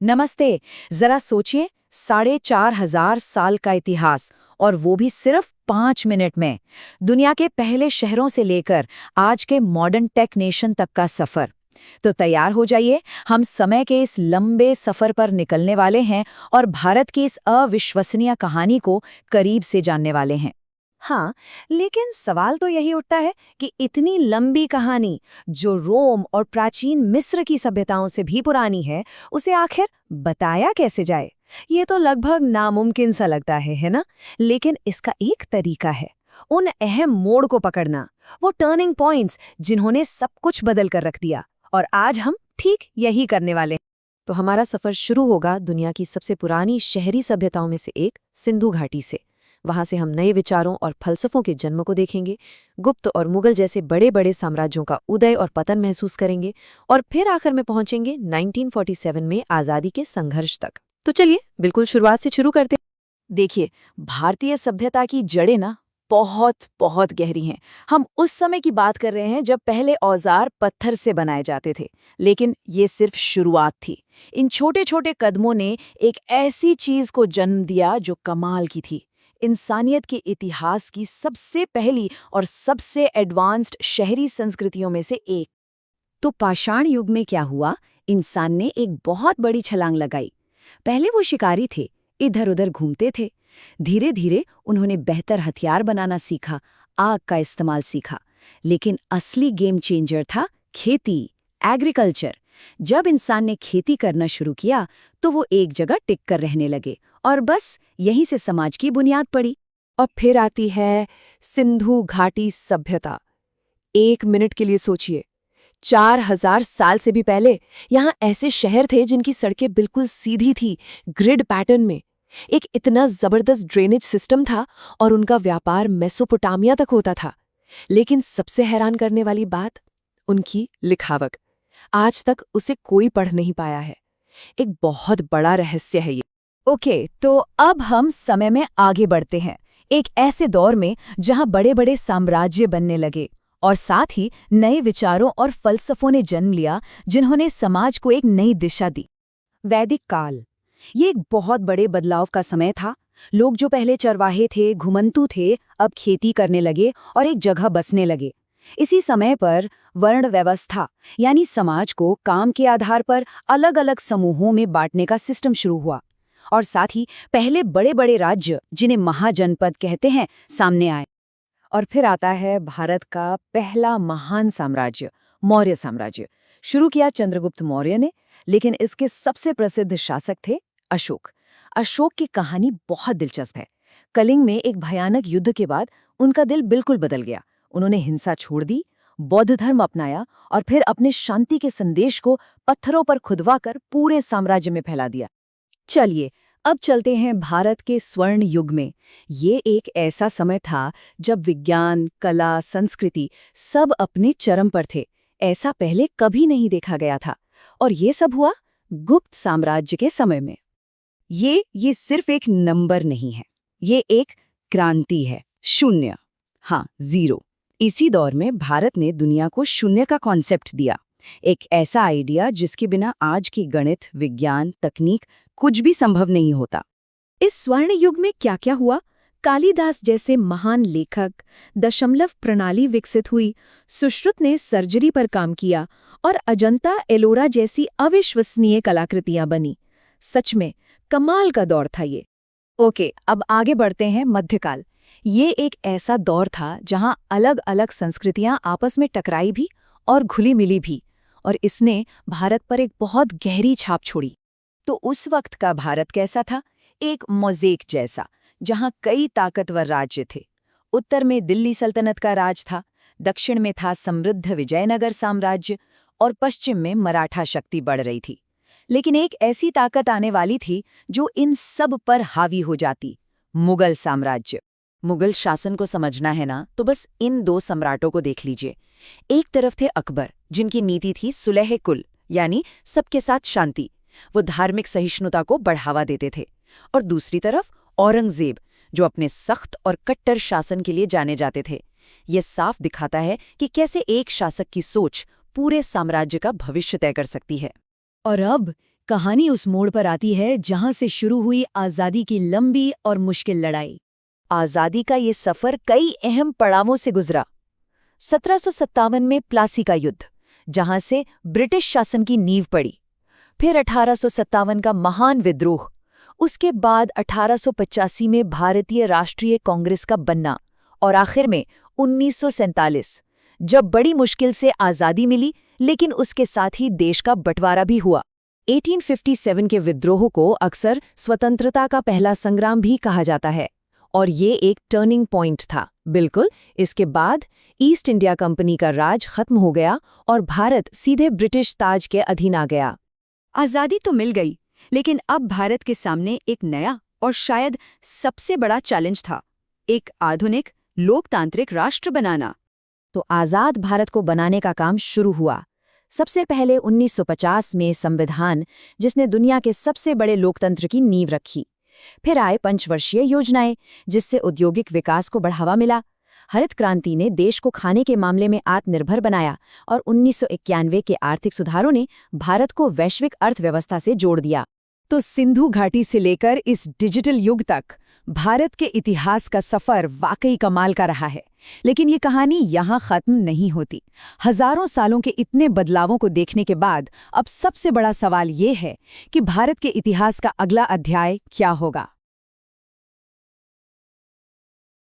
नमस्ते। जरा सोचिए, 4,500 साल का इतिहास और वो भी सिर्फ 5 मिनट में। दुनिया के पहले शहरों से लेकर आज के मॉडर्न टेक नेशन तक का सफर। तो तैयार हो जाइए, हम समय के इस लंबे सफर पर निकलने वाले हैं और भारत की इस अविश्वसनीय कहानी को करीब से जानने वाले हैं। हाँ, लेकिन सवाल तो यही उठता है कि इतनी लंबी कहानी जो रोम और प्राचीन मिस्र की सभ्यताओं से भी पुरानी है, उसे आखिर बताया कैसे जाए? ये तो लगभग नामुमकिन सा लगता है ना? लेकिन इसका एक तरीका है, उन अहम मोड़ को पकड़ना, वो टर्निंग पॉइंट्स जिन्होंने सब कुछ बदल कर रख दिया। और आज हम ठीक यही करने वाले हैं। तो हमारा सफर शुरू होगा दुनिया की सबसे पुरानी शहरी सभ्यताओं में से एक सिंधु घाटी से। वहां से हम नए विचारों और फलसफों के जन्म को देखेंगे, गुप्त और मुगल जैसे बड़े बड़े साम्राज्यों का उदय और पतन महसूस करेंगे, और फिर आखिर में पहुंचेंगे 1947 में आज़ादी के संघर्ष तक। तो चलिए बिल्कुल शुरुआत से शुरू करते हैं। देखिए, भारतीय सभ्यता की जड़ें ना बहुत बहुत गहरी हैं। हम उस समय की बात कर रहे हैं जब पहले औजार पत्थर से बनाए जाते थे, लेकिन ये सिर्फ शुरुआत थी। इन छोटे छोटे कदमों ने एक ऐसी चीज को जन्म दिया जो कमाल की थी, इंसानियत के इतिहास की सबसे पहली और सबसे एडवांस्ड शहरी संस्कृतियों में से एक। तो पाषाण युग में क्या हुआ? इंसान ने एक बहुत बड़ी छलांग लगाई। पहले वो शिकारी थे, इधर उधर घूमते थे। धीरे धीरे उन्होंने बेहतर हथियार बनाना सीखा, आग का इस्तेमाल सीखा। लेकिन असली गेम चेंजर था खेती, एग्रीकल्चर। जब इंसान ने खेती करना शुरू किया तो वो एक जगह टिक कर रहने लगे, और बस यहीं से समाज की बुनियाद पड़ी। और फिर आती है सिंधु घाटी सभ्यता। 1 मिनट के लिए सोचिए, 4,000 साल से भी पहले यहाँ ऐसे शहर थे जिनकी सड़कें बिल्कुल सीधी थी, ग्रिड पैटर्न में। एक इतना जबरदस्त ड्रेनेज सिस्टम था और उनका व्यापार मेसोपोटामिया तक होता था। लेकिन सबसे हैरान करने वाली बात, उनकी लिखावट। आज तक उसे कोई पढ़ नहीं पाया है। एक बहुत बड़ा रहस्य है ये। ओके, तो अब हम समय में आगे बढ़ते हैं, एक ऐसे दौर में जहां बड़े बड़े साम्राज्य बनने लगे और साथ ही नए विचारों और फलसफों ने जन्म लिया जिन्होंने समाज को एक नई दिशा दी। वैदिक काल, ये एक बहुत बड़े बदलाव का समय था। लोग जो पहले चरवाहे थे, घुमंतू थे, अब खेती करने लगे और एक जगह बसने लगे। इसी समय पर वर्ण व्यवस्था यानी समाज को काम के आधार पर अलग अलग समूहों में बांटने का सिस्टम शुरू हुआ, और साथ ही पहले बड़े बड़े राज्य, जिन्हें महाजनपद कहते हैं, सामने आए। और फिर आता है भारत का पहला महान साम्राज्य, मौर्य साम्राज्य। शुरू किया चंद्रगुप्त मौर्य ने, लेकिन इसके सबसे प्रसिद्ध शासक थे अशोक। अशोक की कहानी बहुत दिलचस्प है। कलिंग में एक भयानक युद्ध के बाद उनका दिल बिल्कुल बदल गया। उन्होंने हिंसा छोड़ दी, बौद्ध धर्म अपनाया और फिर अपने शांति के संदेश को पत्थरों पर खुदवाकर पूरे साम्राज्य में फैला दिया। चलिए अब चलते हैं भारत के स्वर्ण युग में। ये एक ऐसा समय था जब विज्ञान, कला, संस्कृति सब अपने चरम पर थे। ऐसा पहले कभी नहीं देखा गया था। और ये सब हुआ गुप्त साम्राज्य के समय में। ये सिर्फ एक नंबर नहीं है, ये एक क्रांति है। शून्य, हाँ, जीरो। इसी दौर में भारत ने दुनिया को शून्य का कॉन्सेप्ट दिया। एक ऐसा आइडिया जिसके बिना आज की गणित, विज्ञान, तकनीक कुछ भी संभव नहीं होता। इस स्वर्ण युग में क्या क्या हुआ? कालिदास जैसे महान लेखक, दशमलव प्रणाली विकसित हुई, सुश्रुत ने सर्जरी पर काम किया, और अजंता एलोरा जैसी अविश्वसनीय कलाकृतियां बनी। सच में कमाल का दौर था ये। ओके, अब आगे बढ़ते हैं मध्यकाल। ये एक ऐसा दौर था जहां अलग अलग संस्कृतियां आपस में टकराई भी और घुली मिली भी, और इसने भारत पर एक बहुत गहरी छाप छोड़ी। तो उस वक्त का भारत कैसा था? एक मोज़ेक जैसा, जहां कई ताकतवर राज्य थे। उत्तर में दिल्ली सल्तनत का राज था, दक्षिण में था समृद्ध विजयनगर साम्राज्य, और पश्चिम में मराठा शक्ति बढ़ रही थी। लेकिन एक ऐसी ताकत आने वाली थी जो इन सब पर हावी हो जाती, मुगल साम्राज्य। मुगल शासन को समझना है ना, तो बस इन दो सम्राटों को देख लीजिए। एक तरफ थे अकबर, जिनकी नीति थी सुलह कुल, यानी सबके साथ शांति। वो धार्मिक सहिष्णुता को बढ़ावा देते थे। और दूसरी तरफ औरंगजेब, जो अपने सख्त और कट्टर शासन के लिए जाने जाते थे। ये साफ दिखाता है कि कैसे एक शासक की सोच पूरे साम्राज्य का भविष्य तय कर सकती है। और अब कहानी उस मोड़ पर आती है जहां से शुरू हुई आज़ादी की लंबी और मुश्किल लड़ाई। आज़ादी का ये सफ़र कई अहम पड़ावों से गुजरा। 1757 में प्लासी का युद्ध, जहां से ब्रिटिश शासन की नींव पड़ी। फिर 1857 का महान विद्रोह। उसके बाद 1885 में भारतीय राष्ट्रीय कांग्रेस का बनना। और आखिर में 1947, जब बड़ी मुश्किल से आज़ादी मिली, लेकिन उसके साथ ही देश का बंटवारा भी हुआ। 1857 के विद्रोह को अक्सर स्वतंत्रता का पहला संग्राम भी कहा जाता है, और ये एक टर्निंग पॉइंट था। बिल्कुल, इसके बाद ईस्ट इंडिया कंपनी का राज खत्म हो गया और भारत सीधे ब्रिटिश ताज के अधीन आ गया। आज़ादी तो मिल गई, लेकिन अब भारत के सामने एक नया और शायद सबसे बड़ा चैलेंज था, एक आधुनिक लोकतांत्रिक राष्ट्र बनाना। तो आज़ाद भारत को बनाने का काम शुरू हुआ। सबसे पहले 1950 में संविधान, जिसने दुनिया के सबसे बड़े लोकतंत्र की नींव रखी। फिर आए पंचवर्षीय योजनाएं, जिससे औद्योगिक विकास को बढ़ावा मिला। हरित क्रांति ने देश को खाने के मामले में आत्मनिर्भर बनाया, और 1991 के आर्थिक सुधारों ने भारत को वैश्विक अर्थव्यवस्था से जोड़ दिया। तो सिंधु घाटी से लेकर इस डिजिटल युग तक भारत के इतिहास का सफर वाकई कमाल का रहा है। लेकिन ये कहानी यहाँ खत्म नहीं होती। हजारों सालों के इतने बदलावों को देखने के बाद अब सबसे बड़ा सवाल ये है कि भारत के इतिहास का अगला अध्याय क्या होगा।